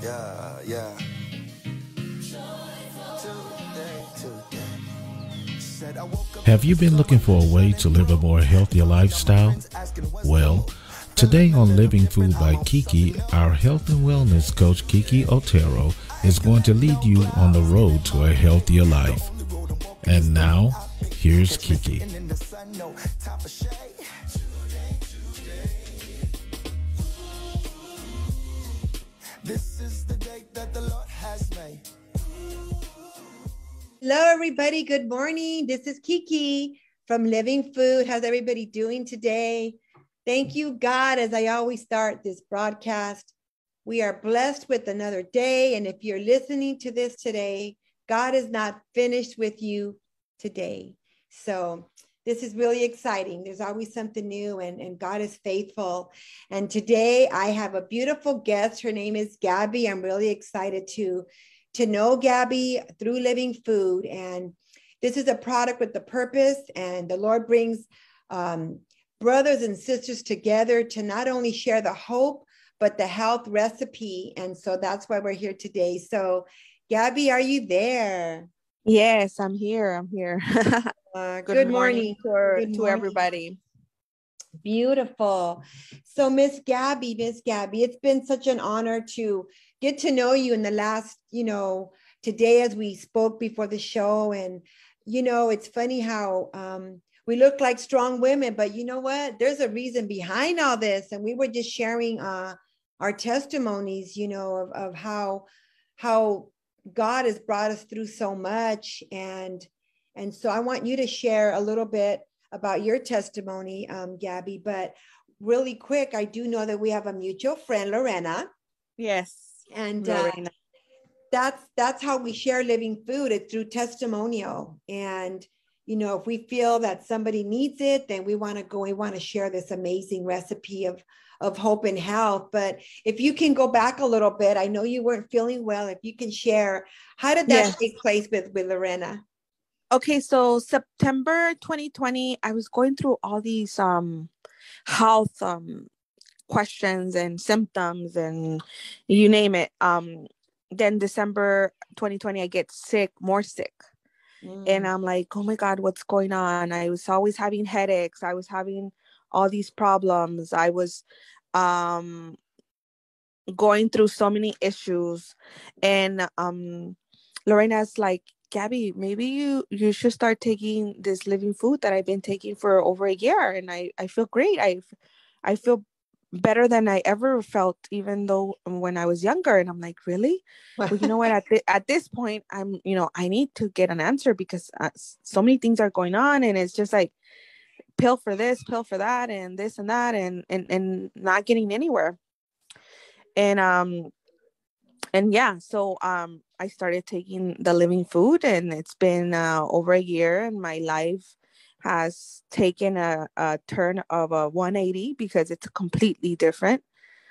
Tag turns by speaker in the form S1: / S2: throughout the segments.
S1: Yeah, yeah.
S2: Have you been looking for a way to live a more healthier lifestyle? Well, today on Living Food by Kiki, our health and wellness coach Kiki Otero is going to lead you on the road to a healthier life. And now, here's Kiki.
S1: This is the day that the Lord has made.
S3: Hello, everybody. Good morning. This is Kiki from Living Food. How's everybody doing today? Thank you, God, as I always start this broadcast. We are blessed with another day. And if you're listening to this today, God is not finished with you today. So this is really exciting. There's always something new, and God is faithful. And today I have a beautiful guest. Her name is Gabby. I'm really excited to know Gabby through Living Food. And this is a product with the purpose, and the Lord brings brothers and sisters together to not only share the hope, but the health recipe. And so that's why we're here today. So Gabby, are you there?
S4: Yes, I'm here.
S3: Good morning.
S4: To everybody.
S3: Beautiful. So Miss Gabby, it's been such an honor to get to know you in the last, today as we spoke before the show. And, it's funny how we look like strong women, but you know what? There's a reason behind all this. And we were just sharing our testimonies, of how God has brought us through so much. And so I want you to share a little bit about your testimony, Gabby, but really quick, I do know that we have a mutual friend, Lorena.
S4: Yes.
S3: And that's how we share Living Food. It's through testimonial. And, if we feel that somebody needs it, then we want to share this amazing recipe of hope and health. But if you can go back a little bit, I know you weren't feeling well. If you can share, how did that take place with Lorena?
S4: Okay, so September 2020, I was going through all these health questions and symptoms and you name it. Then December 2020, I get more sick. And I'm like, oh my God, what's going on? I was always having headaches. I was having all these problems. I was going through so many issues. And Lorena's like, Gabby, maybe you should start taking this Living Food that I've been taking for over a year. And I feel great. I feel better than I ever felt, even though when I was younger. And I'm like, really? Well, you know what? At this point, I'm, I need to get an answer because so many things are going on. And it's just like pill for this, pill for that, and this and that, and not getting anywhere. And yeah, so I started taking the Living Food, and it's been over a year, and my life has taken a turn of a 180 because it's completely different.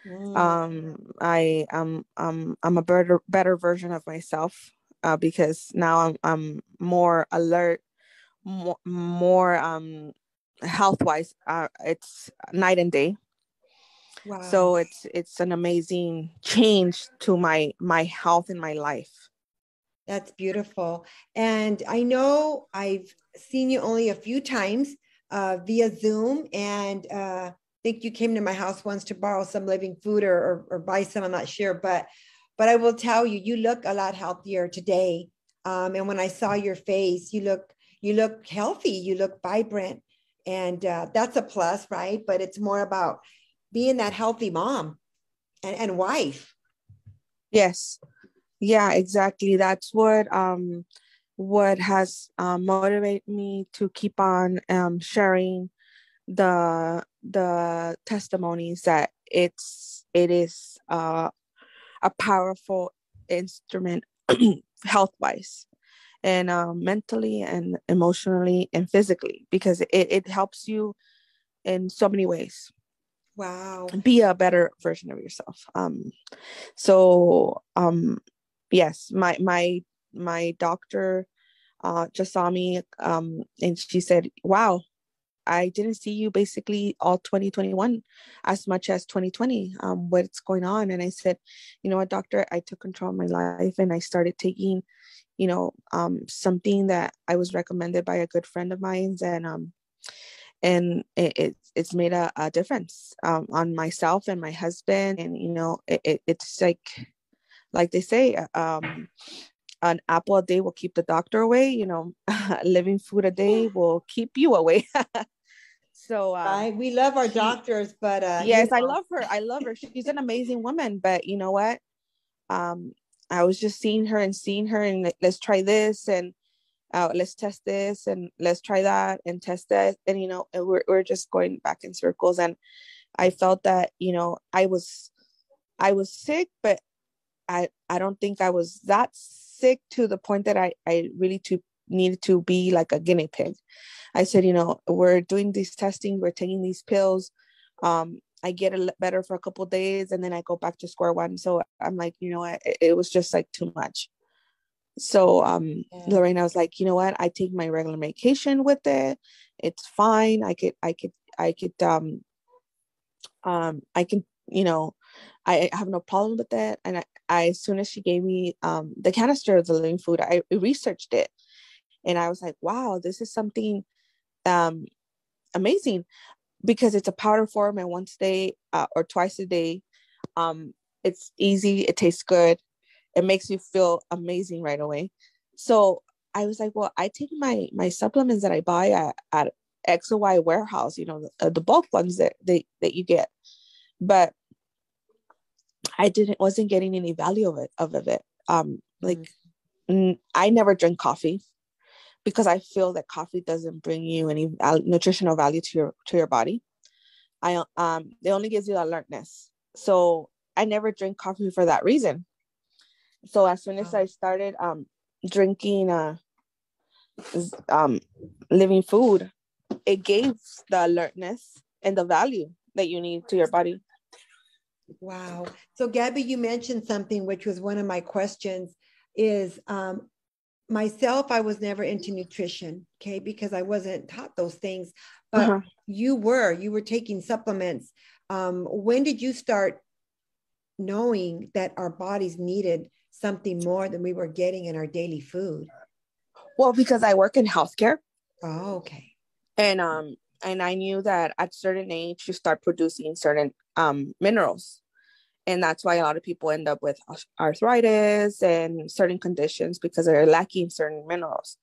S4: I'm a better version of myself because now I'm more alert, more health wise. It's night and day. Wow. So it's an amazing change to my health in my life.
S3: That's beautiful. And I know I've seen you only a few times via Zoom, and I think you came to my house once to borrow some Living Food or buy some, I'm not sure, but I will tell you, you look a lot healthier today. And when I saw your face, you look healthy, you look vibrant, and that's a plus, right? But it's more about being that healthy mom and wife.
S4: Yes. Yeah, exactly. That's what has motivated me to keep on sharing the testimonies that it is a powerful instrument health wise and mentally and emotionally and physically, because it helps you in so many ways.
S3: Wow.
S4: Be a better version of yourself. So yes, my doctor just saw me and she said, wow, I didn't see you basically all 2021 as much as 2020. What's going on? And I said, you know what, doctor, I took control of my life and I started taking, something that I was recommended by a good friend of mine. And it's made a difference on myself and my husband. And, it's like they say, an apple a day will keep the doctor away, living food a day will keep you away. So
S3: right, we love our doctors, but
S4: yes, I love her. She's an amazing woman, but you know what, I was just seeing her and like, let's try this, and let's test this, and let's try that and test that, and and we're just going back in circles. And I felt that I was sick, but I don't think I was that sick to the point that I really needed to be like a guinea pig. I said, we're doing these testing, we're taking these pills. I get better for a couple of days and then I go back to square one. So I'm like, what, it was just like too much. So Lorena was like, you know what, I take my regular medication with it. It's fine. I can, I have no problem with that. And I as soon as she gave me the canister of the living food, I researched it. And I was like, wow, this is something amazing, because it's a powder form, and once a day or twice a day. It's easy. It tastes good. It makes you feel amazing right away. So I was like, well, I take my supplements that I buy at X or Y warehouse, the bulk ones that you get. But I wasn't getting any value of it. I never drink coffee because I feel that coffee doesn't bring you any nutritional value to your body. It only gives you alertness. So I never drink coffee for that reason. So as soon as I started drinking living food, it gave the alertness and the value that you need to your body.
S3: Wow. So Gabby, you mentioned something which was one of my questions is myself, I was never into nutrition, okay, because I wasn't taught those things, but you were taking supplements. When did you start knowing that our bodies needed something more than we were getting in our daily food?
S4: Well, because I work in healthcare.
S3: Oh, okay.
S4: And I knew that at a certain age, you start producing certain minerals. And that's why a lot of people end up with arthritis and certain conditions because they're lacking certain minerals.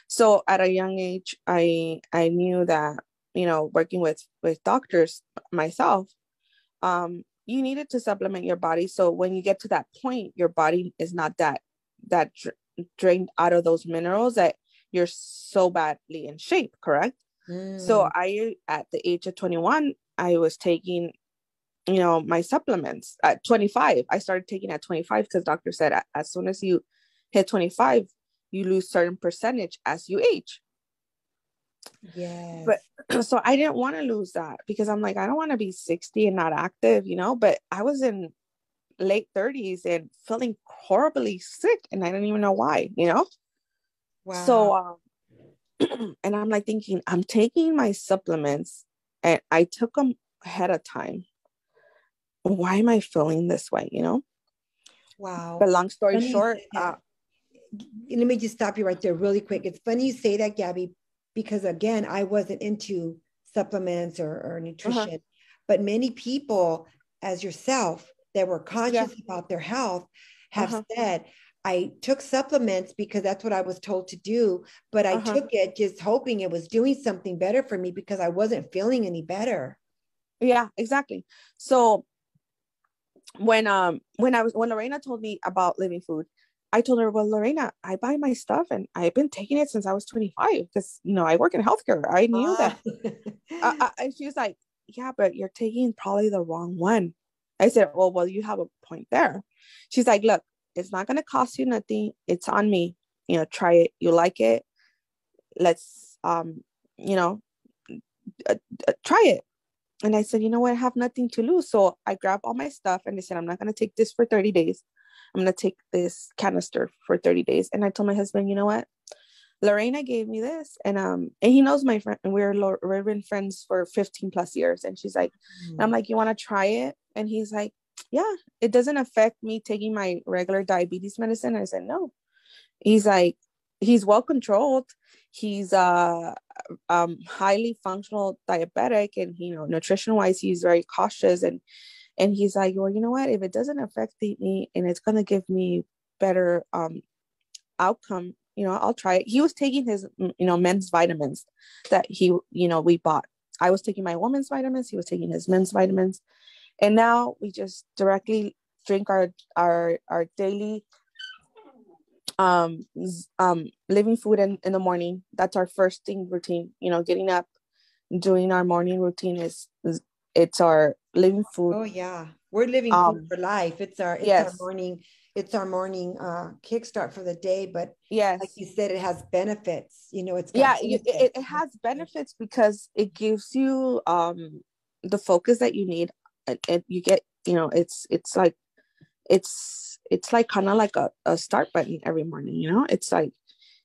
S4: So at a young age, I knew that, working with doctors myself, you needed to supplement your body. So when you get to that point, your body is not that drained out of those minerals that you're so badly in shape, correct? So at the age of 21, I was taking, my supplements. At 25, I started taking at 25 because doctor said as soon as you hit 25, you lose certain percentage as you age.
S3: Yes.
S4: But so I didn't want to lose that because I'm like, I don't want to be 60 and not active, but I was in late 30s and feeling horribly sick and I didn't even know why,
S3: Wow.
S4: So and I'm like thinking, I'm taking my supplements and I took them ahead of time. Why am I feeling this way,
S3: Wow.
S4: But long story short,
S3: let me just stop you right there really quick. It's funny you say that, Gabby, because again, I wasn't into supplements or nutrition, but many people as yourself that were conscious about their health have said, I took supplements because that's what I was told to do, but I took it just hoping it was doing something better for me because I wasn't feeling any better.
S4: Yeah, exactly. So when Lorena told me about living food, I told her, well, Lorena, I buy my stuff and I've been taking it since I was 25 because, I work in healthcare. I knew that. And she was like, yeah, but you're taking probably the wrong one. I said, well, you have a point there. She's like, look, it's not going to cost you nothing. It's on me. Try it. You like it. Let's, try it. And I said, you know what? I have nothing to lose. So I grabbed all my stuff and I said, I'm not going to take this for 30 days. I'm going to take this canister for 30 days. And I told my husband, you know what? Lorena gave me this, and he knows my friend, and we've been friends for 15 plus years. And she's like, and I'm like, you want to try it? And he's like, yeah, it doesn't affect me taking my regular diabetes medicine. I said, no. He's like, he's well controlled. He's highly functional diabetic, and nutrition wise, he's very cautious. And he's like, well, you know what? If it doesn't affect me and it's gonna give me better outcome, I'll try it. He was taking his men's vitamins that we bought. I was taking my women's vitamins. He was taking his men's vitamins, and now we just directly drink our daily living food in the morning. That's our first thing routine. Getting up, doing our morning routine is it's our living food.
S3: Oh yeah, we're living food for life. It's our morning. It's our morning kickstart for the day. But
S4: yes,
S3: like you said, it has benefits. It's
S4: it has benefits because it gives you the focus that you need, and you get it's like kind of like a start button every morning. It's like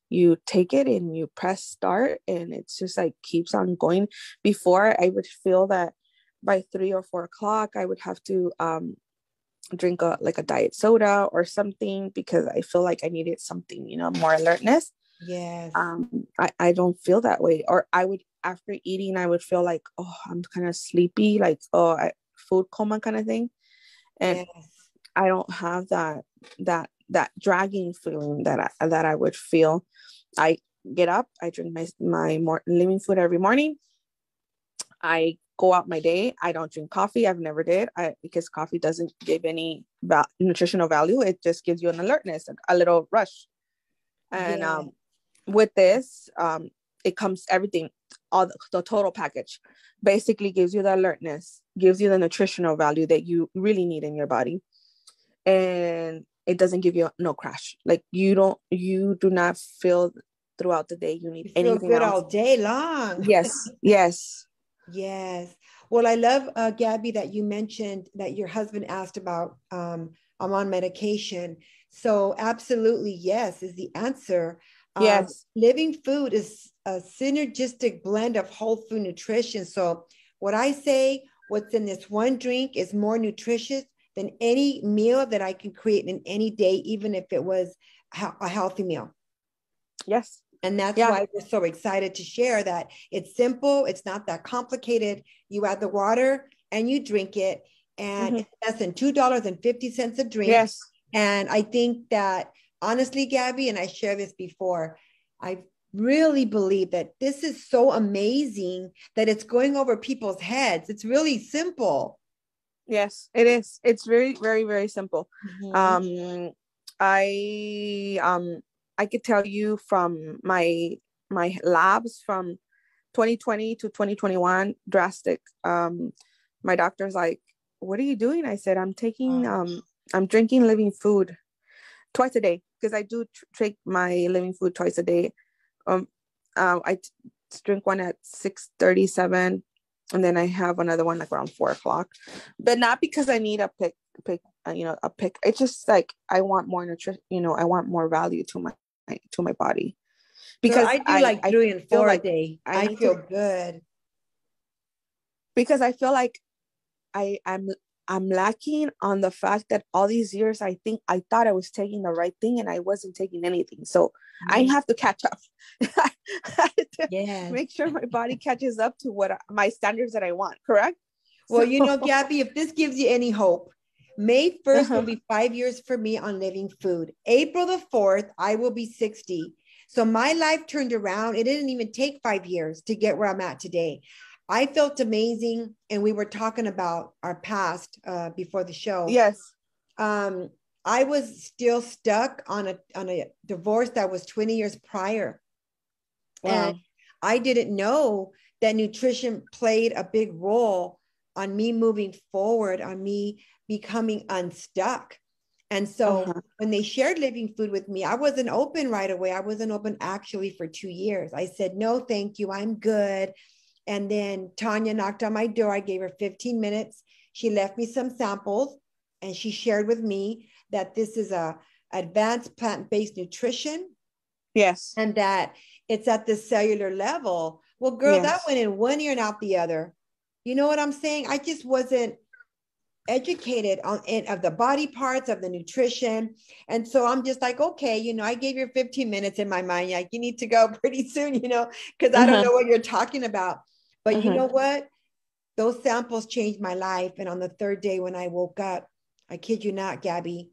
S4: you take it and you press start, and it's just like keeps on going. Before, I would feel that by 3 or 4 o'clock I would have to drink a diet soda or something, because I feel like I needed something, more alertness.
S3: Yes.
S4: I don't feel that way. Or I would, after eating, I would feel like, oh, I'm kind of sleepy, like, food coma kind of thing. And
S3: yes.
S4: I don't have that dragging feeling that I would feel. I get up, I drink my living food every morning. I go out my day. I don't drink coffee. I've never did, because coffee doesn't give any nutritional value. It just gives you an alertness, a little rush. And with this, it comes everything, all the total package. Basically gives you the alertness, gives you the nutritional value that you really need in your body, and it doesn't give you no crash. Like you do not feel throughout the day you need anything
S3: feel good
S4: else
S3: all day long.
S4: Yes.
S3: Well, I love, Gabby, that you mentioned that your husband asked about, I'm on medication. So absolutely, yes, is the answer.
S4: Yes.
S3: Living food is a synergistic blend of whole food nutrition. So what I say, what's in this one drink is more nutritious than any meal that I can create in any day, even if it was a healthy meal.
S4: Yes.
S3: And that's why we're so excited to share that it's simple. It's not that complicated. You add the water and you drink it, and it's less than $2.50 a drink.
S4: Yes.
S3: And I think that honestly, Gabby, and I shared this before, I really believe that this is so amazing that it's going over people's heads. It's really simple.
S4: Yes, it is. It's very, very, very simple. I could tell you from my labs from 2020 to 2021, drastic. My doctor's like, what are you doing? I said, I'm drinking living food twice a day, because I do take my living food twice a day. I drink one at 6:37, and then I have another one like around 4 o'clock, but not because I need a pick. It's just like I want more nutrition. I want more value to my body, because
S3: I do like 3 and 4 a day. I feel good,
S4: because I feel like I'm lacking on the fact that all these years I thought I was taking the right thing and I wasn't taking anything. So I have to catch up. Make sure my body catches up to what my standards that I want. Correct?
S3: Well, Gabby, if this gives you any hope, May 1st will be 5 years for me on living food. April the 4th, I will be 60. So my life turned around. It didn't even take 5 years to get where I'm at today. I felt amazing. And we were talking about our past before the show.
S4: Yes.
S3: I was still stuck on a divorce that was 20 years prior. Wow. And I didn't know that nutrition played a big role on me moving forward, on me becoming unstuck. And so when they shared living food with me, I wasn't open right away. I wasn't open actually for 2 years. I said, no, thank you. I'm good. And then Tanya knocked on my door. I gave her 15 minutes. She left me some samples, and she shared with me that this is a advanced plant-based nutrition.
S4: Yes.
S3: and that it's at the cellular level. Well, girl, that
S4: Yes.
S3: went in one ear and out the other. You know what I'm saying? I just wasn't educated on it, of the body parts, of the nutrition. And so I'm just like, okay, I gave you 15 minutes in my mind. Like, you need to go pretty soon, because I don't
S4: Uh-huh.
S3: know what you're talking about. But you
S4: Uh-huh.
S3: know what? Those samples changed my life. And on the third day when I woke up, I kid you not, Gabby,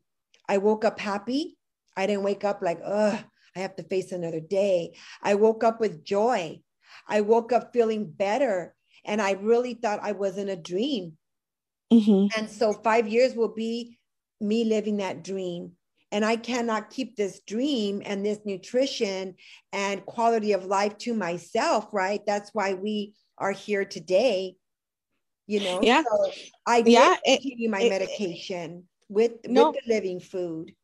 S3: I woke up happy. I didn't wake up like, ugh, I have to face another day. I woke up with joy. I woke up feeling better. And I really thought I was in a dream.
S4: Mm-hmm.
S3: And so 5 years will be me living that dream. And I cannot keep this dream and this nutrition and quality of life to myself, right? That's why we are here today,
S4: Yeah.
S3: So I did
S4: Yeah.
S3: continue my medication with
S4: No.
S3: the living food.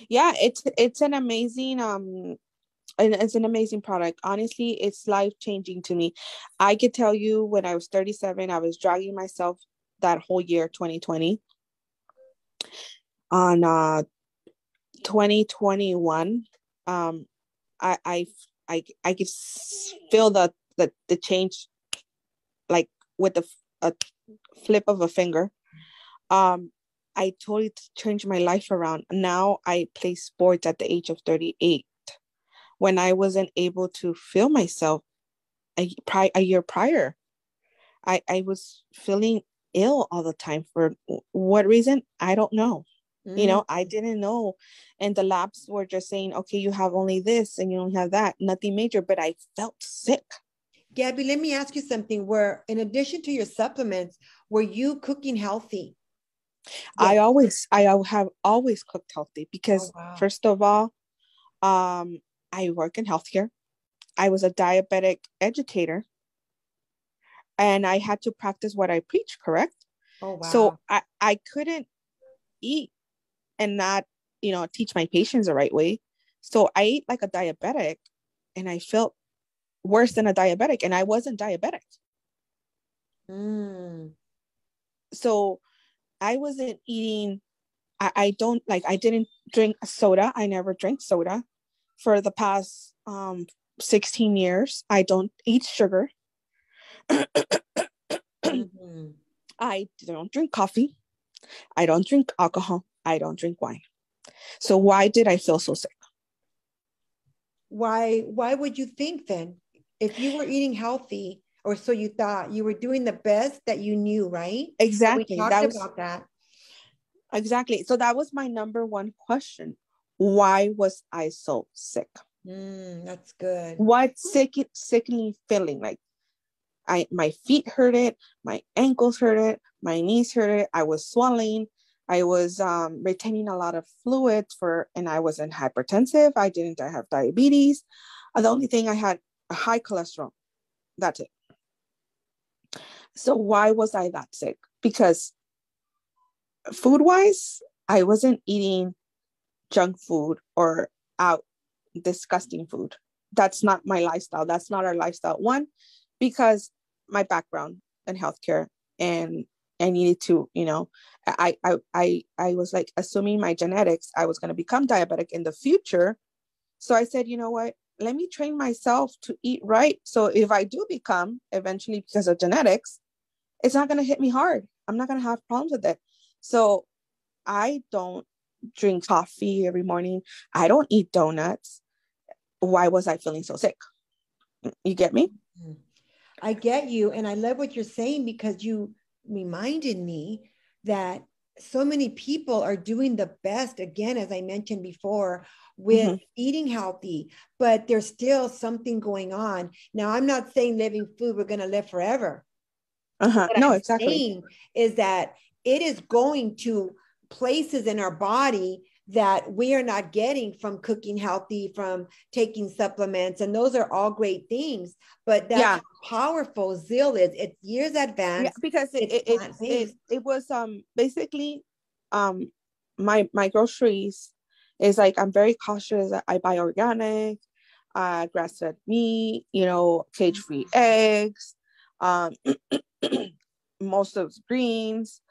S4: Yeah. It's an amazing and it's an amazing product. Honestly, it's life changing to me. I could tell you when I was 37, I was dragging myself that whole year 2020 on 2021. um I I I could feel the change, like with a flip of a finger. um I totally changed my life around. Now I play sports at the age of 38 when I wasn't able to feel myself a year prior. I was feeling ill all the time. For what reason? I don't know.
S3: Mm.
S4: I didn't know. And the labs were just saying, okay, you have only this and you don't have that, nothing major, but I felt sick.
S3: Gabby, let me ask you something. Where, in addition to your supplements, were you cooking healthy? Yes.
S4: I have always cooked healthy
S3: Oh,
S4: because
S3: wow.
S4: first of all, I work in healthcare. I was a diabetic educator and I had to practice what I preach, correct?
S3: Oh,
S4: So
S3: wow.
S4: I couldn't eat and not, teach my patients the right way. So I ate like a diabetic and I felt worse than a diabetic, and I wasn't diabetic.
S3: Mm.
S4: So I wasn't eating, I don't like, I didn't drink soda. I never drank soda for the past 16 years. I don't eat sugar.
S3: Mm-hmm.
S4: I don't drink coffee. I don't drink alcohol. I don't drink wine. So why did I feel so sick?
S3: Why would you think then? If you were eating healthy, or so you thought, you were doing the best that you knew, right? And we
S4: Exactly.
S3: talked about that.
S4: Exactly. So that was my number one question. Why was I so sick?
S3: That's good.
S4: What sickening feeling? Like my feet hurt it, my ankles hurt it, my knees hurt it. I was swelling. I was retaining a lot of fluids and I wasn't hypertensive. I didn't have diabetes. The only thing I had a high cholesterol. That's it. So why was I that sick? Because food wise, I wasn't eating junk food or out disgusting food. That's not my lifestyle. That's not our lifestyle. One, because my background in healthcare, and I needed to, I was like assuming my genetics, I was going to become diabetic in the future. So I said, you know what? Let me train myself to eat right. So if I do become eventually, because of genetics, it's not going to hit me hard. I'm not going to have problems with it. So I don't drink coffee every morning. I don't eat donuts. Why was I feeling so sick? You get me?
S3: I get you. And I love what you're saying, because you reminded me that so many people are doing the best, again, as I mentioned before, with eating healthy, but there's still something going on. Now, I'm not saying living food, we're going to live forever. What
S4: No,
S3: I'm
S4: exactly.
S3: saying is that it is going to places in our body that we are not getting from cooking healthy, from taking supplements. And those are all great things, but that's how powerful Zeal is. It's years advanced.
S4: Yeah, because it was basically my groceries is like, I'm very cautious. I buy organic, grass-fed meat, cage-free eggs, most of greens,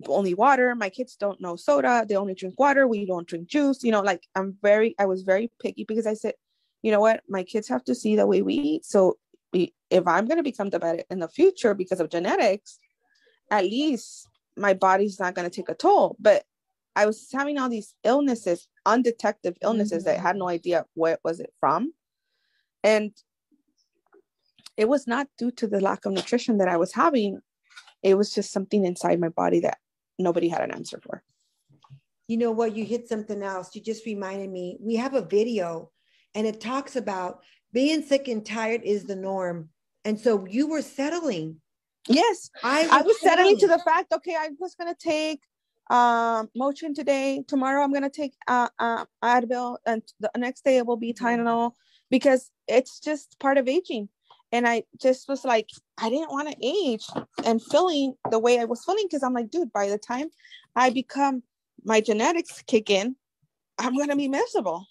S4: only water. My kids don't know soda. They only drink water. We don't drink juice. Like I was very picky because I said, you know what, my kids have to see the way we eat. So if I'm going to become diabetic in the future because of genetics, at least my body's not going to take a toll. But I was having all these illnesses, undetected illnesses that I had no idea what was it from. And it was not due to the lack of nutrition that I was having. It was just something inside my body that nobody had an answer for.
S3: You know what? You hit something else. You just reminded me. We have a video and it talks about being sick and tired is the norm. And so you were settling.
S4: Yes. I was settling to the fact, okay, I was going to take Motrin today. Tomorrow I'm going to take Advil. And the next day it will be Tylenol, because it's just part of aging. And I just was like, I didn't want to age and feeling the way I was feeling, because I'm like, dude, by the time my genetics kick in, I'm going to be miserable.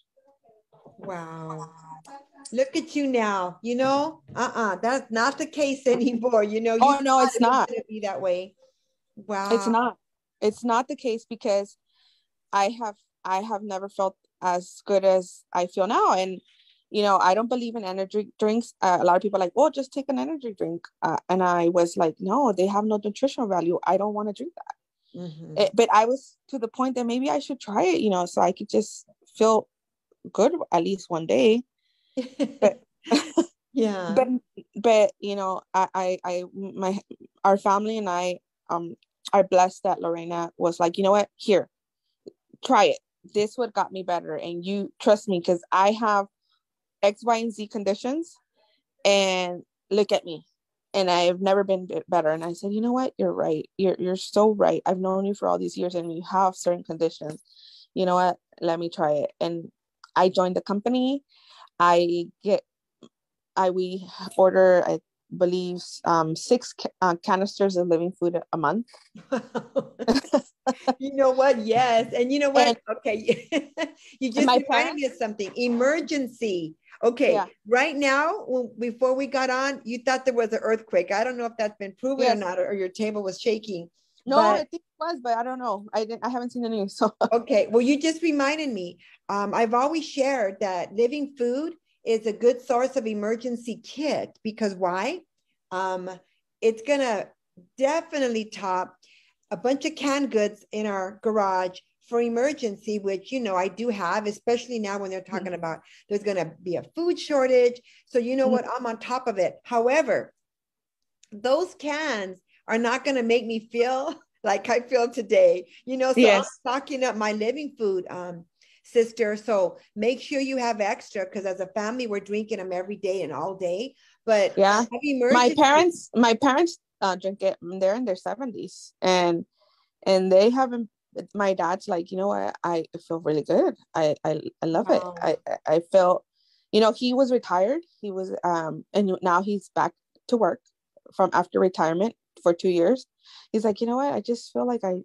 S3: Wow. Look at you now. That's not the case anymore.
S4: No, it's not
S3: going to be that way. Wow.
S4: It's not the case, because I have never felt as good as I feel now. And I don't believe in energy drinks. A lot of people are like, well, just take an energy drink. And I was like, no, they have no nutritional value. I don't want to drink that. Mm-hmm. But I was to the point that maybe I should try it, so I could just feel good at least one day. But
S3: yeah.
S4: But our family and I are blessed that Lorena was like, you know what, here, try it. This what got me better. And you trust me, because I have X, Y, and Z conditions, and look at me, and I've never been better. And I said, you know what, you're right. You're so right. I've known you for all these years, and you have certain conditions. You know what? Let me try it. And I joined the company. We order, I believe, 6 canisters of living food a month.
S3: You know what? Yes. And you know what? Okay. You just reminded me of something. Emergency. Okay. Yeah. Right now, before we got on, you thought there was an earthquake. I don't know if that's been proven or not, or your table was shaking.
S4: No, I think it was, but I don't know. I haven't seen the news. So.
S3: Okay. Well, you just reminded me. I've always shared that living food is a good source of emergency kit, because why? It's going to definitely top a bunch of canned goods in our garage for emergency, which, I do have, especially now when they're talking about there's going to be a food shortage. So you know what? I'm on top of it. However, those cans are not going to make me feel like I feel today, so yes. I'm stocking up my living food, sister. So make sure you have extra, because as a family, we're drinking them every day and all day. But
S4: yeah, my parents drink it. They're in their 70s, and they haven't. My dad's like, you know what, I feel really good. I love it. I felt, he was retired. He was and now he's back to work from after retirement for 2 years. He's like, you know what, I just feel like I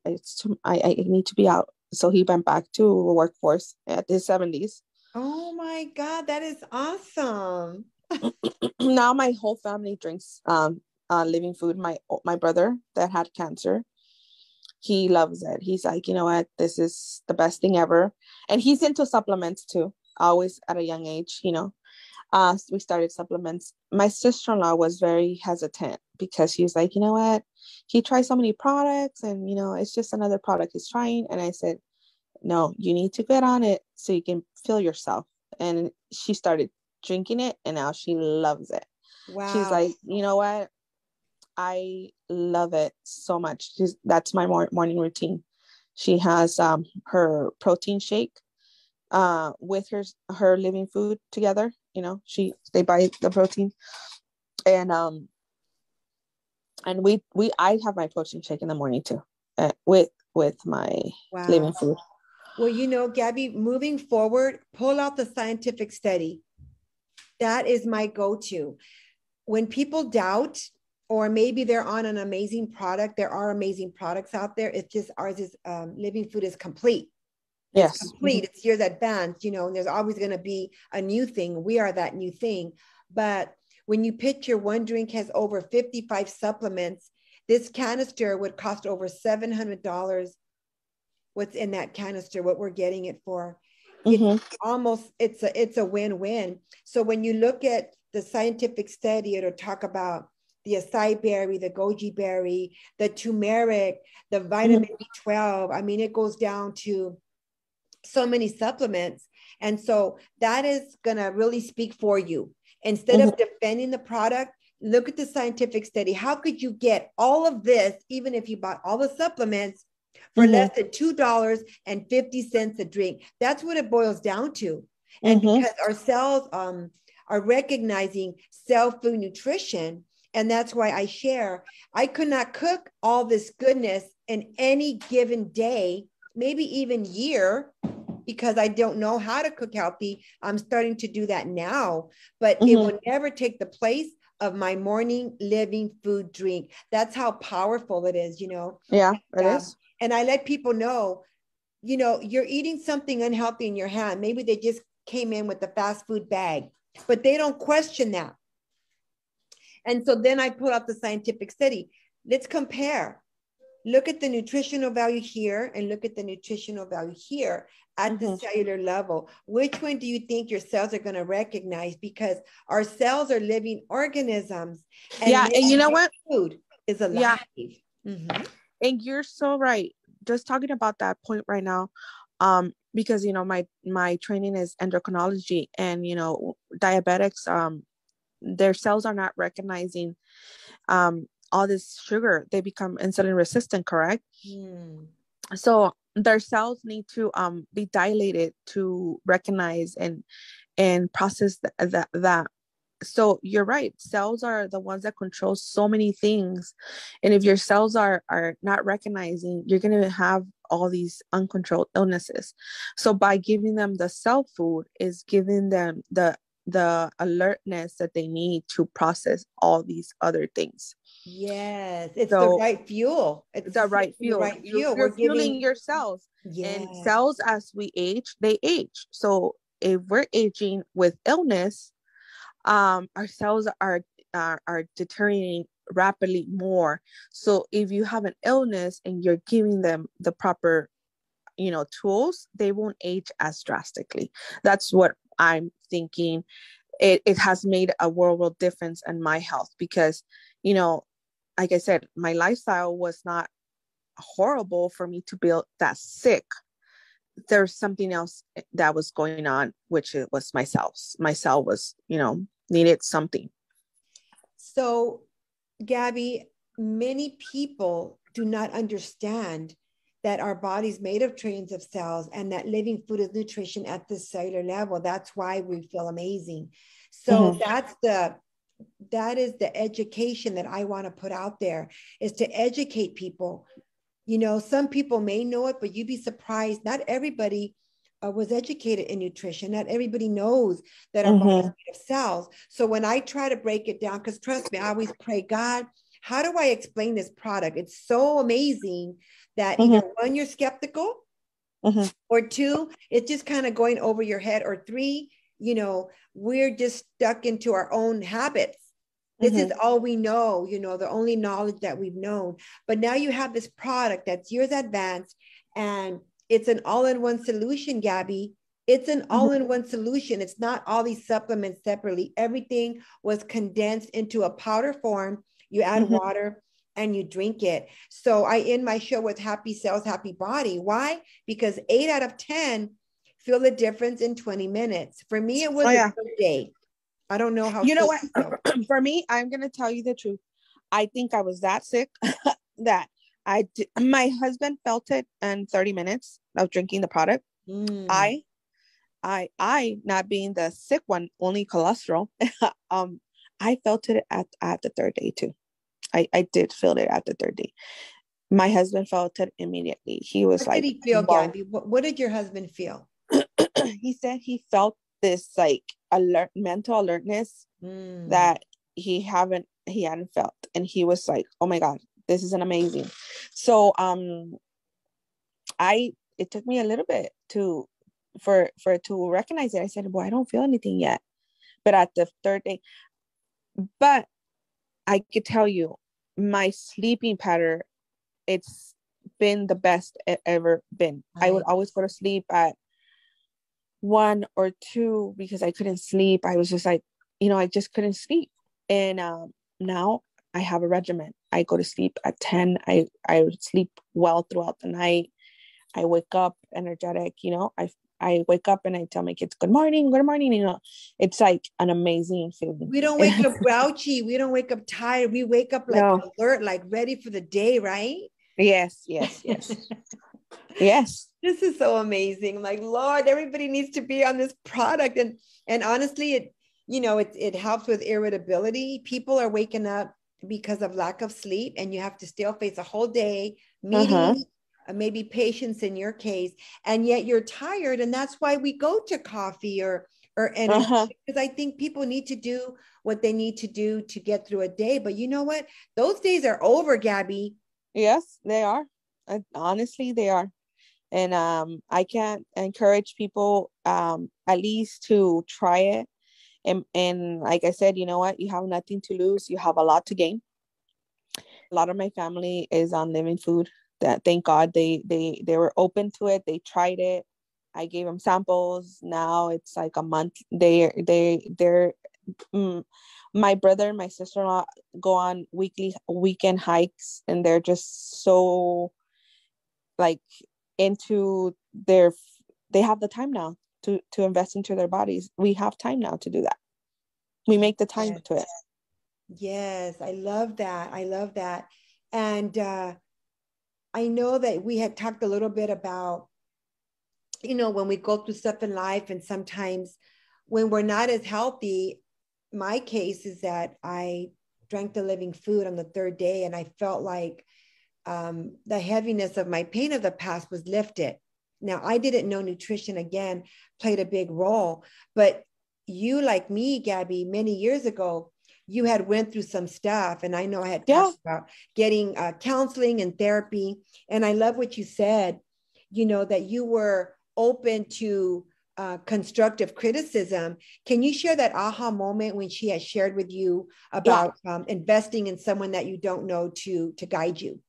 S4: need to be out. So he went back to the workforce at his 70s.
S3: Oh my God, that is awesome.
S4: Now my whole family drinks living food. My brother that had cancer, he loves it. He's like, you know what, this is the best thing ever. And he's into supplements too, always at a young age. We started supplements. My sister-in-law was very hesitant, because she's like, you know what, he tries so many products, and it's just another product he's trying. And I said, no, you need to get on it so you can feel yourself. And she started drinking it, and now she loves it. Wow. She's like, you know what, I love it so much. That's my morning routine. She has her protein shake with her living food together. They buy the protein, and I have my protein shake in the morning too, with my living food.
S3: Well, Gabby, moving forward, pull out the scientific study. That is my go-to. When people doubt, or maybe they're on an amazing product, there are amazing products out there. It's just ours is living food is complete.
S4: Yes.
S3: It's complete. Mm-hmm. It's years advanced, and there's always going to be a new thing. We are that new thing. But when you picture one drink has over 55 supplements, This canister would cost over $700. What's in that canister, what we're getting it for. It's almost, it's a win-win. So when you look at the scientific study, it'll talk about the acai berry, the goji berry, the turmeric, the vitamin B12. I mean, it goes down to so many supplements. And so that is going to really speak for you. Instead of defending the product, look at the scientific study. How could you get all of this, even if you bought all the supplements, for less than $2.50 a drink? That's what it boils down to. And because our cells are recognizing cell food nutrition, and that's why I share, I could not cook all this goodness in any given day, maybe even year, because I don't know how to cook healthy. I'm starting to do that now, but it will never take the place of my morning living food drink. That's how powerful it is, you know?
S4: Yeah, it is.
S3: And I let people know, you know, you're eating something unhealthy in your hand. Maybe they just came in with the fast food bag, but they don't question that. And so then I pull out the scientific study. Let's compare. Look at the nutritional value here and look at the nutritional value here at the cellular level. Which one do you think your cells are going to recognize? Because our cells are living organisms. And
S4: and you know what?
S3: Food is alive.
S4: And you're so right. Just talking about that point right now, because, you know, my training is endocrinology, and, you know, diabetics, their cells are not recognizing all this sugar. They become insulin resistant, correct? So their cells need to be dilated to recognize and process that. So you're right. Cells are the ones that control so many things. And if your cells are not recognizing, you're going to have all these uncontrolled illnesses. So by giving them the cell food is giving them the alertness that they need to process all these other things.
S3: Yes, it's the right fuel. It's
S4: the right fuel.
S3: The right fuel.
S4: You're fueling your cells. And cells, as we age, they age. So if we're aging with illness, our cells are deteriorating rapidly more. So if you have an illness and you're giving them the proper, you know, tools, they won't age as drastically. That's what I'm thinking. It has made a world difference in my health, because, you know, like I said, my lifestyle was not horrible for me to be that sick. There's something else that was going on, which it was my cells. My cell was, you know, needed something.
S3: So, Gabby, many people do not understand that our body's made of trillions of cells, and that living food is nutrition at the cellular level. That's why we feel amazing. So that is the education that I want to put out there, is to educate people. You know, some people may know it, but you'd be surprised. Not everybody was educated in nutrition. Not everybody knows that our body's made of cells. So when I try to break it down, because trust me, I always pray, God, how do I explain this product? It's so amazing that either one, you're skeptical, or two, it's just kind of going over your head, or three, you know, we're just stuck into our own habits. This is all we know, you know, the only knowledge that we've known. But now you have this product that's years advanced, and it's an all-in-one solution, Gabby. It's an all-in-one solution. It's not all these supplements separately. Everything was condensed into a powder form. You add water and you drink it. So I end my show with happy cells, happy body. Why? Because 8 out of 10 feel the difference in 20 minutes. For me, it was a good day. I don't know how.
S4: You know what? For me, I'm going to tell you the truth. I think I was that sick that my husband felt it in 30 minutes of drinking the product. I, not being the sick one, only cholesterol, I felt it at the third day too. I did feel it at the third day. My husband felt it immediately. He was
S3: what
S4: like,
S3: did he feel, Gabby? What did your husband feel?
S4: He said he felt this like mental alertness that he hadn't felt. And he was like, oh my God, this is an amazing. So, it took me a little bit for it to recognize it. I said, well, I don't feel anything yet. But at the third day, but I could tell you, my sleeping pattern, it's been the best it ever been. I would always go to sleep at 1 or 2 because I couldn't sleep. I was just like, I just couldn't sleep. And now I have a regimen. I go to sleep at 10. I sleep well throughout the night. I wake up energetic. I wake up and I tell my kids, good morning, good morning. It's like an amazing feeling.
S3: We don't wake up grouchy. We don't wake up tired. We wake up like alert, like ready for the day, right?
S4: Yes. Yes.
S3: This is so amazing. I'm like, Lord, everybody needs to be on this product. And honestly, it helps with irritability. People are waking up because of lack of sleep, and you have to still face a whole day, meetings, maybe patients in your case, and yet you're tired. And that's why we go to coffee or energy, because I think people need to do what they need to do to get through a day. But you know what? Those days are over, Gabby.
S4: Yes, they are. Honestly, they are. And I can encourage people at least to try it. And like I said, you know what? You have nothing to lose. You have a lot to gain. A lot of my family is on living food. That thank God they were open to it. They tried it. I gave them samples. Now it's like a month. They're my brother and my sister-in-law go on weekend hikes, and they're just so like into they have the time now to invest into their bodies. We have time now to do that. We make the time to it.
S3: Yes, I love that. And I know that we had talked a little bit about, when we go through stuff in life, and sometimes when we're not as healthy. My case is that I drank the living food on the third day, and I felt like the heaviness of my pain of the past was lifted. Now, I didn't know nutrition, again, played a big role, but you, like me, Gabby, many years ago, you had went through some stuff, and I know I had talked about getting counseling and therapy. And I love what you said, that you were open to constructive criticism. Can you share that aha moment when she had shared with you about investing in someone that you don't know to guide you?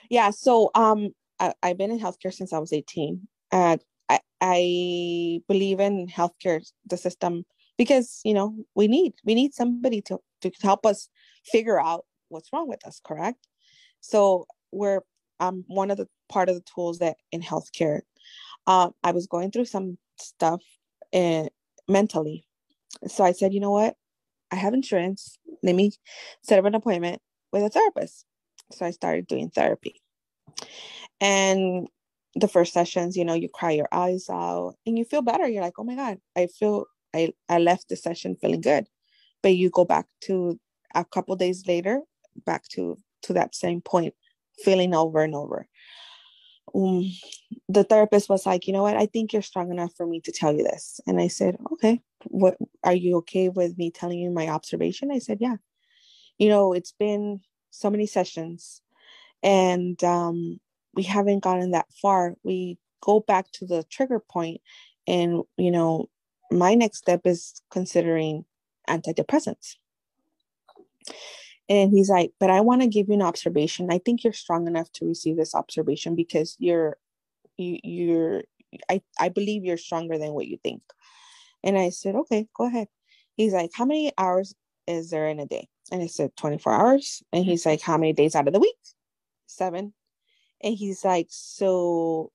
S4: Yeah. So I've been in healthcare since I was 18. I believe in healthcare, the system, because we need somebody to help us figure out what's wrong with us. Correct. So we're one of the part of the tools that in healthcare. I was going through some stuff mentally. So I said, you know what? I have insurance. Let me set up an appointment with a therapist. So I started doing therapy. And the first sessions, you cry your eyes out and you feel better. You're like, oh my God, I left the session feeling good. But you go back to a couple of days later, back to that same point, feeling over and over. The therapist was like, you know what? I think you're strong enough for me to tell you this. And I said, okay, what are you okay with me telling you my observation? I said, yeah. It's been so many sessions, and we haven't gotten that far. We go back to the trigger point, and my next step is considering antidepressants. And he's like, but I want to give you an observation. I think you're strong enough to receive this observation because I believe you're stronger than what you think. And I said, okay, go ahead. He's like, how many hours is there in a day? And I said, 24 hours. And he's like, how many days out of the week? 7. And he's like, so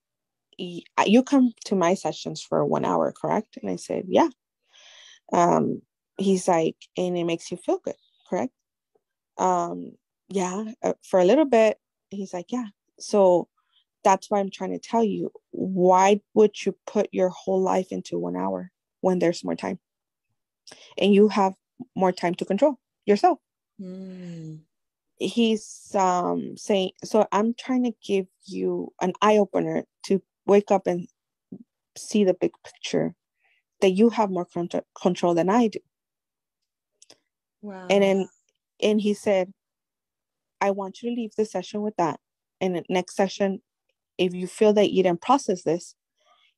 S4: you come to my sessions for 1 hour, correct? And I said, yeah. He's like, and it makes you feel good, correct? Yeah, for a little bit. He's like, yeah. So that's why I'm trying to tell you, why would you put your whole life into 1 hour when there's more time and you have more time to control yourself? He's saying, so I'm trying to give you an eye-opener to wake up and see the big picture, that you have more control than I do. Wow. And he said, I want you to leave the session with that. And the next session, if you feel that you didn't process this,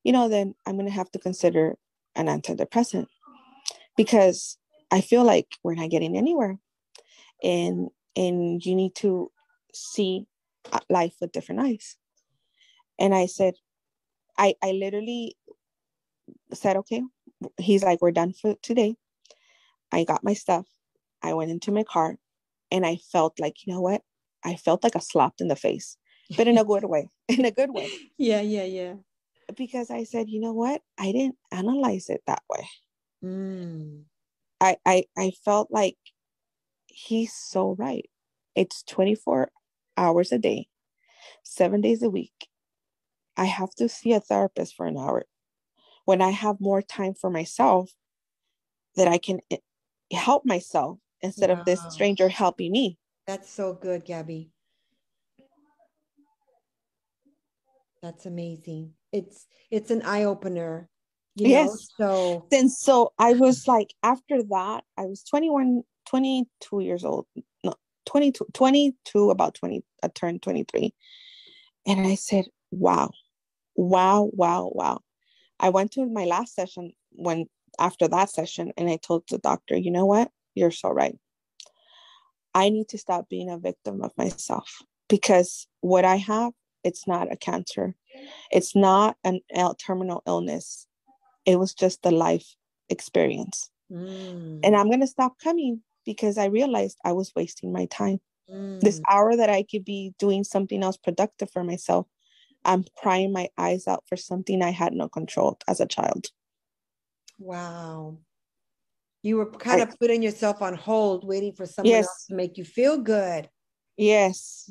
S4: then I'm going to have to consider an antidepressant, because I feel like we're not getting anywhere. And and you need to see life with different eyes. And I said, I literally said, okay. He's like, we're done for today. I got my stuff. I went into my car, and I felt like, you know what? I felt like a slap in the face, but in a good way, in a good way.
S3: Yeah.
S4: Because I said, you know what? I didn't analyze it that way.
S3: Mm.
S4: I felt like he's so right. It's 24 hours a day, 7 days a week. I have to see a therapist for an hour. When I have more time for myself, that I can help myself instead of this
S3: Wow.
S4: stranger helping me.
S3: That's so good, Gabby. That's amazing. It's an eye opener,
S4: Yes.
S3: So
S4: Then so I was like, after that, I was 21, 22 years old. No, 22, about 20, I turned 23. And I said, wow. I went to my last session after that session, and I told the doctor, you know what? You're so right. I need to stop being a victim of myself, because what I have, it's not a cancer. It's not a terminal illness. It was just a life experience. And I'm going to stop coming, because I realized I was wasting my time. This hour that I could be doing something else productive for myself, I'm prying my eyes out for something I had no control as a child.
S3: Wow. You were kind of putting yourself on hold, waiting for someone else to make you feel good.
S4: Yes.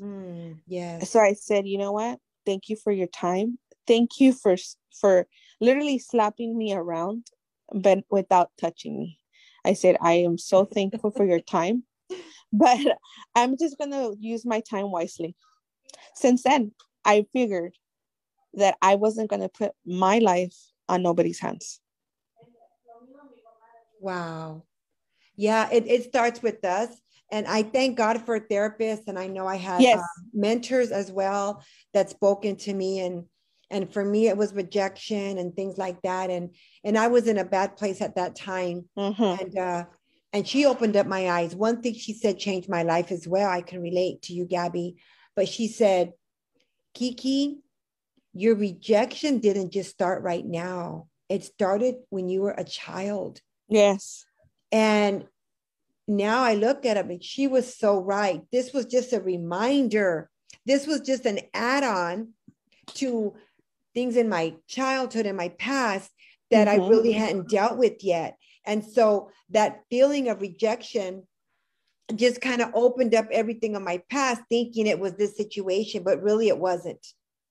S3: Yes.
S4: So I said, you know what? Thank you for your time. Thank you for literally slapping me around, but without touching me. I said, I am so thankful for your time, but I'm just going to use my time wisely. Since then, I figured that I wasn't going to put my life on nobody's hands.
S3: Wow. Yeah, it starts with us. And I thank God for therapists. And I know I had mentors as well that spoken to me. And for me, it was rejection and things like that. And I was in a bad place at that time. And she opened up my eyes. One thing she said changed my life as well. I can relate to you, Gabby. But she said, Kiki, your rejection didn't just start right now. It started when you were a child.
S4: Yes.
S3: And now I look at it, and she was so right. This was just a reminder. This was just an add-on to things in my childhood and my past that I really hadn't dealt with yet. And so that feeling of rejection just kind of opened up everything in my past, thinking it was this situation, but really it wasn't.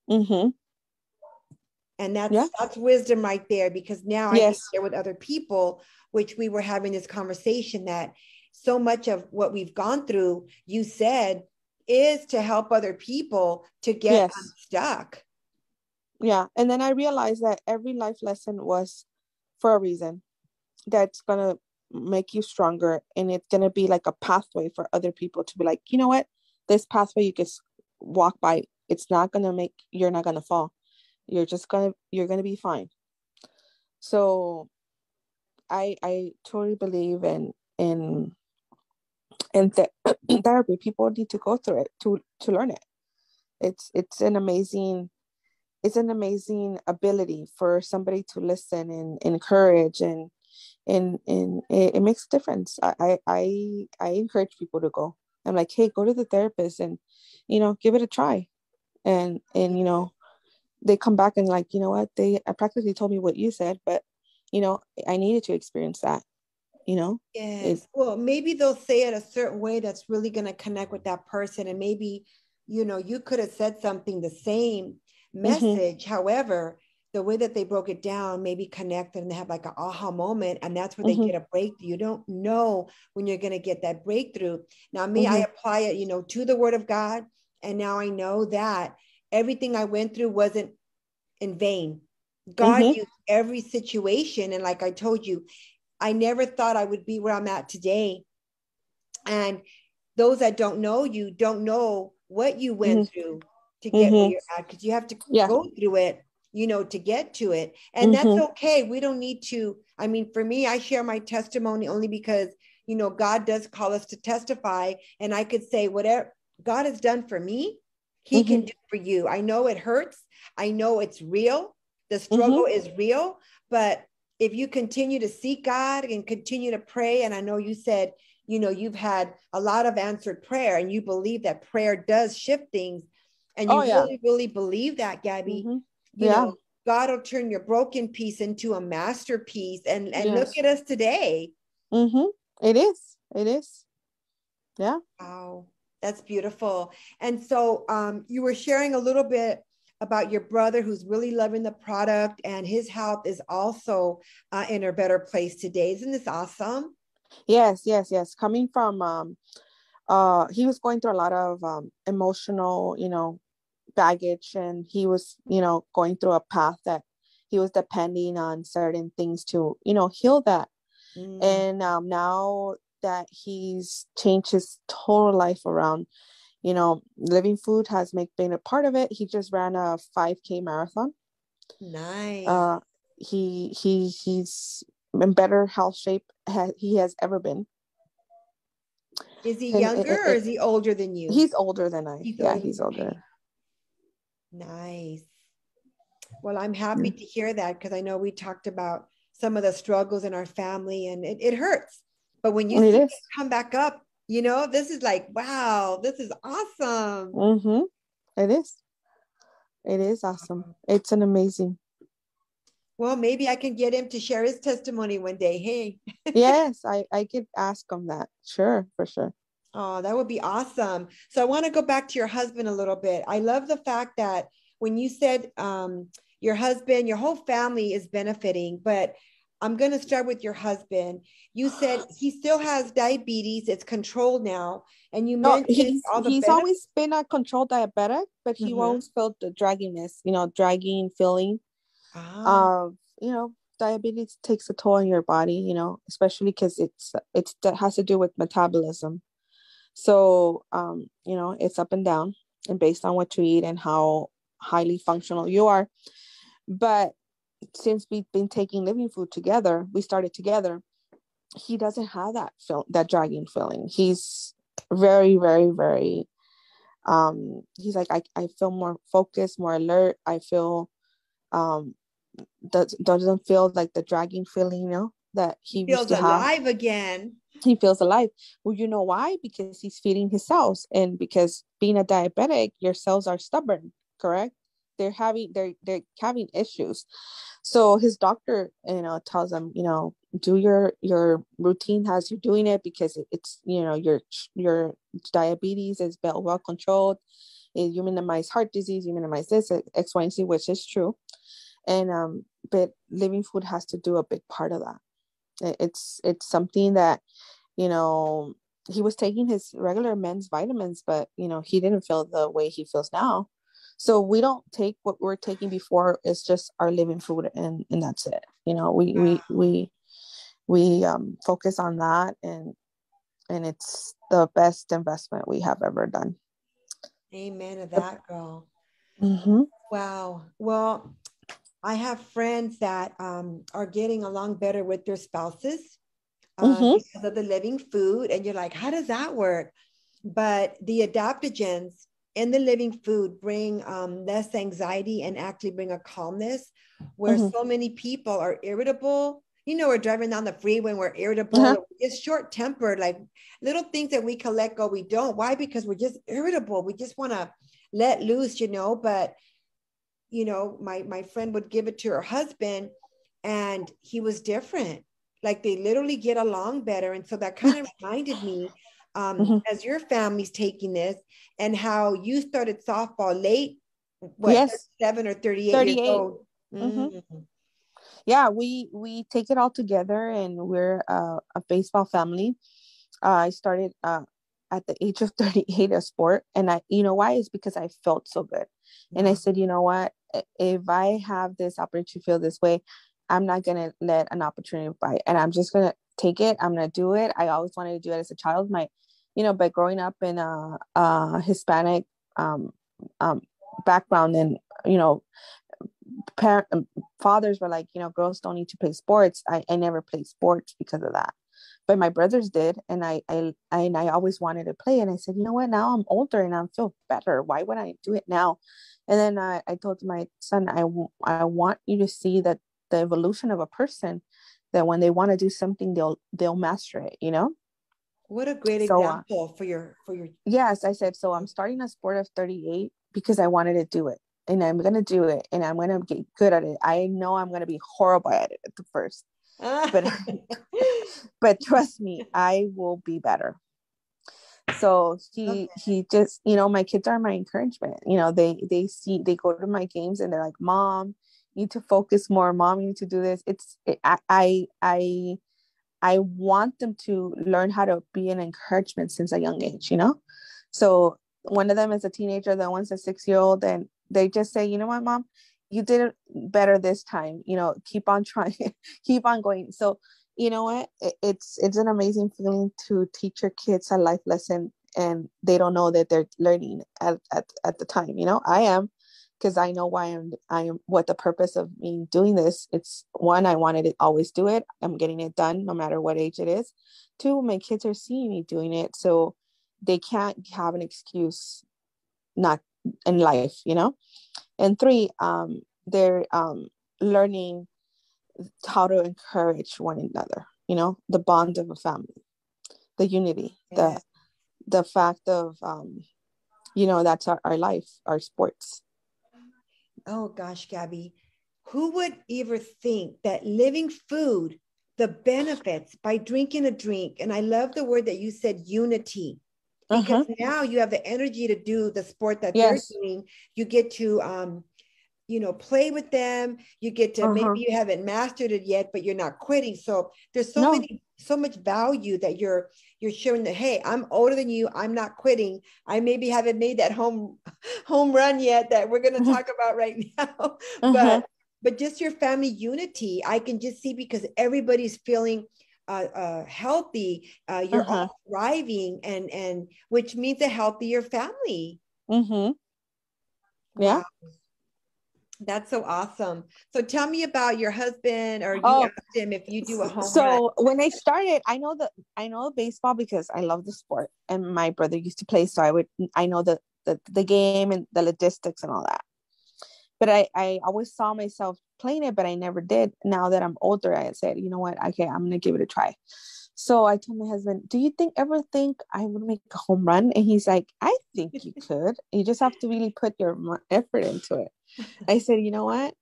S3: And that's wisdom right there, because now I can share with other people, which we were having this conversation, that so much of what we've gone through, you said, is to help other people to get unstuck.
S4: Yeah. And then I realized that every life lesson was for a reason, that's going to make you stronger. And it's going to be like a pathway for other people to be like, you know what, this pathway you can walk by. It's not going to you're not going to fall. You're going to be fine. So I totally believe in therapy. People need to go through it to learn it. It's an amazing ability for somebody to listen and encourage, and it makes a difference. I encourage people to go. I'm like, hey, go to the therapist and give it a try, and they come back and like, you know what, I practically told me what you said, but I needed to experience that.
S3: Yes. Well, maybe they'll say it a certain way that's really going to connect with that person. And maybe, you could have said something the same message. However, the way that they broke it down maybe connected, and they have like an aha moment, and that's where they get a breakthrough. You don't know when you're going to get that breakthrough. Now, me, I apply it, to the word of God. And now I know that everything I went through wasn't in vain. God used every situation. And like I told you, I never thought I would be where I'm at today. And those that don't know you don't know what you went through to get where you're at, because you have to go through it, to get to it. And that's okay. We don't need to. I mean, for me, I share my testimony only because, God does call us to testify. And I could say, whatever God has done for me, he can do for you. I know it hurts. I know it's real. The struggle is real. But if you continue to seek God and continue to pray, and I know you said, you've had a lot of answered prayer and you believe that prayer does shift things. And you really, really believe that, Gabby, God will turn your broken piece into a masterpiece. And look at us today.
S4: It is. It is. Yeah.
S3: Wow. That's beautiful. And so you were sharing a little bit about your brother who's really loving the product, and his health is also in a better place today. Isn't this awesome?
S4: Yes. Coming from, he was going through a lot of emotional, baggage, and he was, going through a path that he was depending on certain things to, heal that. And now that he's changed his total life around, Living Food has been a part of it. He just ran a 5K marathon.
S3: Nice.
S4: He's in better health shape he has ever been.
S3: Is he younger or is he older than you?
S4: He's older than I. He's older.
S3: Nice. Well, I'm happy to hear that, because I know we talked about some of the struggles in our family, and it hurts. But when you see it come back up, this is like, wow, this is awesome.
S4: It is. It is awesome. It's an amazing.
S3: Well, maybe I can get him to share his testimony one day. Hey.
S4: Yes, I could ask him that. Sure, for sure.
S3: Oh, that would be awesome. So I want to go back to your husband a little bit. I love the fact that when you said your husband, your whole family is benefiting, but I'm going to start with your husband. You said he still has diabetes. It's controlled now. And you mentioned
S4: he's always been a controlled diabetic, but he always felt the dragginess, dragging feeling of, diabetes takes a toll on your body, especially because that has to do with metabolism. So, it's up and down, and based on what you eat and how highly functional you are. But since we've been taking Living Food together, we started together, he doesn't have that dragging feeling. He's very, very, very, he's like, I feel more focused, more alert. I feel, doesn't feel like the dragging feeling, that he
S3: feels alive again.
S4: He feels alive. Well, you know why? Because he's feeding his cells, and because being a diabetic, your cells are stubborn, correct? They're having issues. So his doctor, tells him, do your routine as you're doing it, because it's, your diabetes is well controlled. You minimize heart disease, you minimize this, X, Y, and Z, which is true. And but Living Food has to do a big part of that. It's something that, he was taking his regular men's vitamins, but he didn't feel the way he feels now. So we don't take what we're taking before. It's just our Living Food, and that's it. We focus on that, and it's the best investment we have ever done.
S3: Amen to that, girl.
S4: Mm-hmm.
S3: Wow. Well, I have friends that are getting along better with their spouses because of the Living Food. And you're like, how does that work? But the adaptogens in the Living Food bring less anxiety and actually bring a calmness, where so many people are irritable. We're driving down the freeway and we're irritable. We're just short-tempered, like little things that we can let go, we don't. Why? Because we're just irritable. We just want to let loose, but my friend would give it to her husband, and he was different. Like, they literally get along better. And so that kind of reminded me, as your family's taking this, and how you started softball late, 37 or 38 years old.
S4: Yeah, we take it all together, and we're a baseball family. I started at the age of 38 a sport, and why? Is because I felt so good. And I said, you know what, if I have this opportunity to feel this way, I'm not gonna let an opportunity bite, and I'm just gonna take it. I'm gonna do it. I always wanted to do it as a child. But growing up in a Hispanic background, and fathers were like, girls don't need to play sports. I never played sports because of that. but my brothers did. And I always wanted to play. And I said, you know what, now I'm older and I feel better. Why would I do it now? And then I told my son, I want you to see that the evolution of a person, that when they want to do something, they'll master it, you know?
S3: What a great
S4: So,
S3: example for your
S4: yes, I said, so I'm starting a sport of 38 because I wanted to do it, and I'm going to do it, and I'm going to get good at it. I know I'm going to be horrible at it at the first, but but trust me, I will be better. So he just, you know, my kids are my encouragement. You know, they go to my games and they're like, Mom, you need to focus more. Mom, you need to do this. I want them to learn how to be an encouragement since a young age, you know? So one of them is a teenager, the one's a 6-year-old, and they just say, you know what, Mom, you did it better this time, you know, keep on trying, keep on going. So, you know what, it's an amazing feeling to teach your kids a life lesson, and they don't know that they're learning at the time, you know. I am, because I know why I am what the purpose of me doing this. It's one, I wanted to always do it. I'm getting it done no matter what age it is. Two, my kids are seeing me doing it, so they can't have an excuse not in life, you know. And three, they're learning how to encourage one another, you know, the bond of a family, the unity, the fact of you know, that's our life, our sports.
S3: Oh gosh, Gabby, who would ever think that living food, the benefits by drinking a drink, and I love the word that you said, unity, because now you have the energy to do the sport that they're doing. You get to you know, play with them. You get to, maybe you haven't mastered it yet, but you're not quitting. So there's so much value that you're showing that, hey, I'm older than you. I'm not quitting. I maybe haven't made that home run yet that we're going to talk about right now. But just your family unity, I can just see, because everybody's feeling healthy. You're all thriving, and which means a healthier family.
S4: Yeah.
S3: Wow. That's so awesome. So tell me about your husband, or you asked him if you do a home run.
S4: So when I started, I know baseball because I love the sport, and my brother used to play. So I know the game and the logistics and all that. But I always saw myself playing it, but I never did. Now that I'm older, I said, you know what? Okay, I'm gonna give it a try. So I told my husband, do you ever think I would make a home run? And he's like, I think you could. You just have to really put your effort into it. I said, you know what?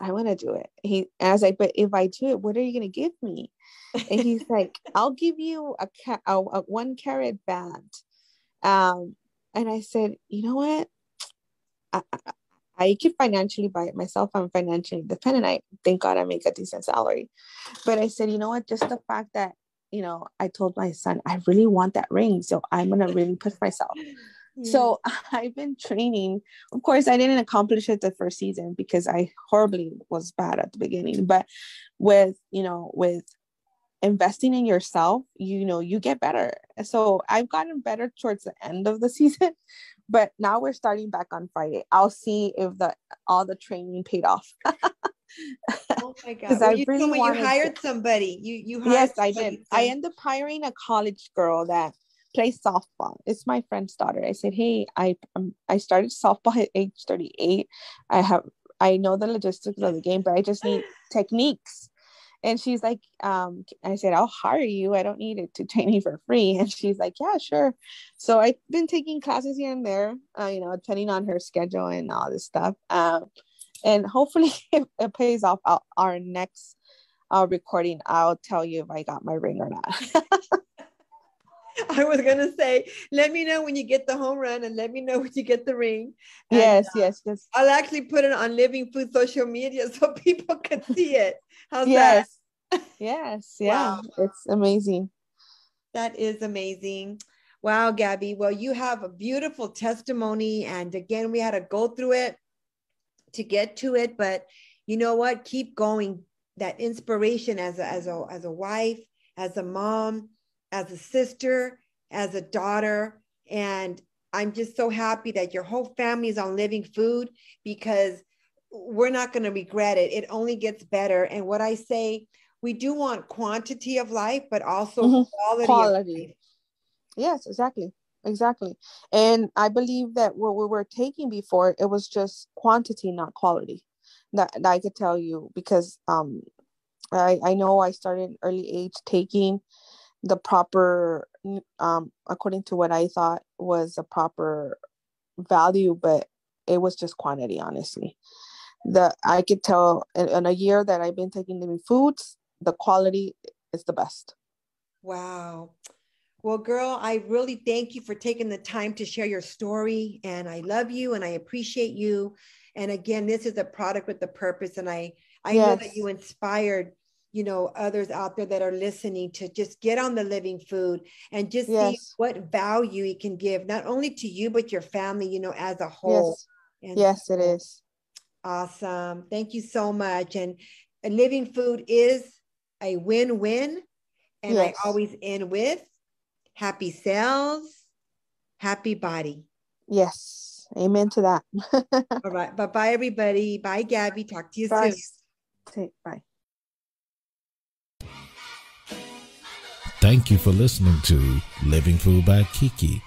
S4: I want to do it. I was like, but if I do it, what are you going to give me? And he's like, I'll give you a 1 carat band. And I said, you know what? I can financially buy it myself. I'm financially independent. Thank God I make a decent salary. But I said, you know what? Just the fact that, you know, I told my son, I really want that ring. So I'm going to really push myself. So I've been training. Of course, I didn't accomplish it the first season because I horribly was bad at the beginning. But with investing in yourself, you know, you get better. So I've gotten better towards the end of the season. But now we're starting back on Friday. I'll see if all the training paid off.
S3: Oh my God! Well, you told me you hired somebody. You hired.
S4: Yes, I did. I ended up hiring a college girl that plays softball. It's my friend's daughter. I said, hey, I started softball at age 38. I know the logistics of the game, but I just need techniques. And she's like, I said, I'll hire you. I don't need it to train me for free. And she's like, yeah, sure. So I've been taking classes here and there, you know, depending on her schedule and all this stuff. And hopefully it pays off. Our next recording, I'll tell you if I got my ring or not.
S3: I was going to say, let me know when you get the home run, and let me know when you get the ring.
S4: And, yes.
S3: I'll actually put it on Living Food social media so people can see it. How's
S4: that?
S3: Yes.
S4: Yeah. Wow. It's amazing.
S3: That is amazing. Wow, Gabby. Well, you have a beautiful testimony. And again, we had to go through it to get to it. But you know what? Keep going. That inspiration as a wife, as a mom, as a sister, as a daughter. And I'm just so happy that your whole family is on Living Food, because we're not going to regret it. It only gets better. And what I say, we do want quantity of life, but also quality of life.
S4: Yes, exactly. And I believe that what we were taking before, it was just quantity, not quality. That I could tell you, because I know I started early age taking the proper, according to what I thought was a proper value, but it was just quantity, honestly. I could tell in a year that I've been taking living foods, the quality is the best.
S3: Wow. Well, girl, I really thank you for taking the time to share your story, and I love you and I appreciate you. And again, this is a product with a purpose, and I know that you inspired, others out there that are listening to just get on the living food and just see what value it can give, not only to you, but your family, as a whole.
S4: Yes, it is.
S3: Awesome. Thank you so much. And living food is a win-win. And I always end with happy cells, happy body.
S4: Yes. Amen to that.
S3: All right. Bye-bye, everybody. Bye, Gabby. Talk to you soon.
S4: Bye.
S2: Thank you for listening to Living Food by Kiki.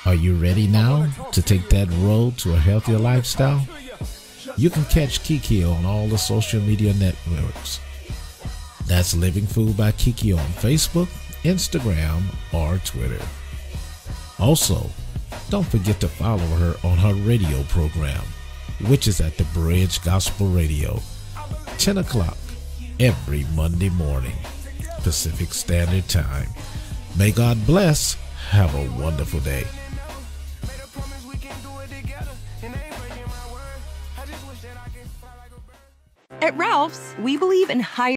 S2: Are you ready now to take that road to a healthier lifestyle? You can catch Kiki on all the social media networks. That's Living Food by Kiki on Facebook, Instagram, or Twitter. Also, don't forget to follow her on her radio program, which is at the Bridge Gospel Radio, 10 o'clock every Monday morning, Pacific Standard Time. May God bless. Have a wonderful day.
S5: At Ralph's, we believe in higher